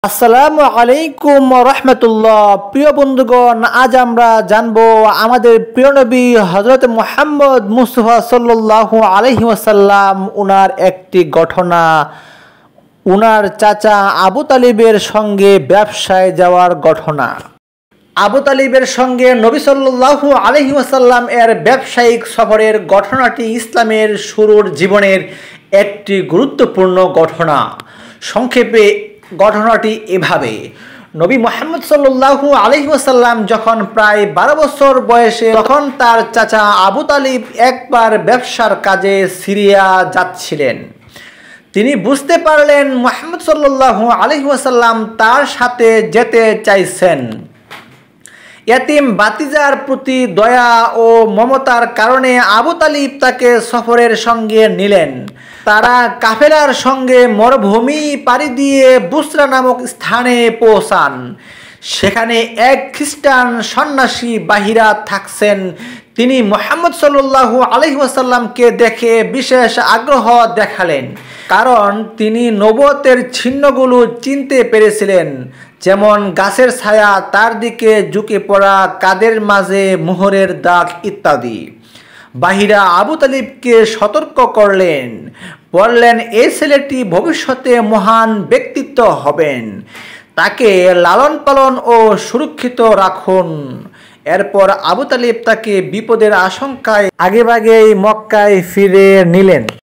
আসসালামু আলাইকুম রহমতুল্লাহ। প্রিয় বন্ধুগণ, আজ আমরা জানবো আমাদের প্রিয় নবী হযরত মুহাম্মদ মুস্তাফা সাল্লাল্লাহু আলাইহি ওয়াসাল্লাম উনার একটি ঘটনা, উনার চাচা আবু তালিবের সঙ্গে ব্যবসায় যাওয়ার ঘটনা। আবু তালিবের সঙ্গে নবী সাল্লাল্লাহু আলাইহি ওয়াসাল্লাম এর ব্যবসায়িক সফরের ঘটনাটি ইসলামের শুরুর জীবনের একটি গুরুত্বপূর্ণ ঘটনা। সংক্ষেপে ঘটনাটি এভাবে: নবী মুহাম্মদ সাল্লাল্লাহু আলাইহি ওয়াসাল্লাম যখন প্রায় 12 বছর বয়সে, তখন তার চাচা আবু তালিব একবার ব্যবসার কাজে সিরিয়া যাচ্ছিলেন। তিনি বুঝতে পারলেন মুহাম্মদ সাল্লাল্লাহু আলাইহি ওয়াসাল্লাম তার সাথে যেতে চাইছেন। এতিম বাতিজার প্রতি দয়া ও মমতার কারণে আবু তালিব তাকে সফরের সঙ্গে নিলেন। তারা কাফেলার সঙ্গে মরুভূমি পাড়ি দিয়ে বুসরা নামক স্থানে পৌঁছান। সেখানে এক খ্রিস্টান সন্ন্যাসী বাহিরা থাকছেন। তিনি মুহাম্মদ সাল্লাল্লাহু আলাইহি ওয়াসাল্লামকে দেখে বিশেষ আগ্রহ দেখালেন, কারণ তিনি নবুয়তের চিহ্নগুলো চিনতে পেরেছিলেন, যেমন গাছের ছায়া, তার দিকে ঝুঁকে পড়া কাদের মাঝে মোহরের দাগ ইত্যাদি। বাহিরা আবু তালিবকে সতর্ক করলেন, বললেন এই ছেলেটি ভবিষ্যতে মহান ব্যক্তিত্ব হবেন, তাকে লালন পালন ও সুরক্ষিত রাখুন। এরপর আবু তালিব তাকে বিপদের আশঙ্কায় আগেভাগেই মক্কায় ফিরে নিলেন।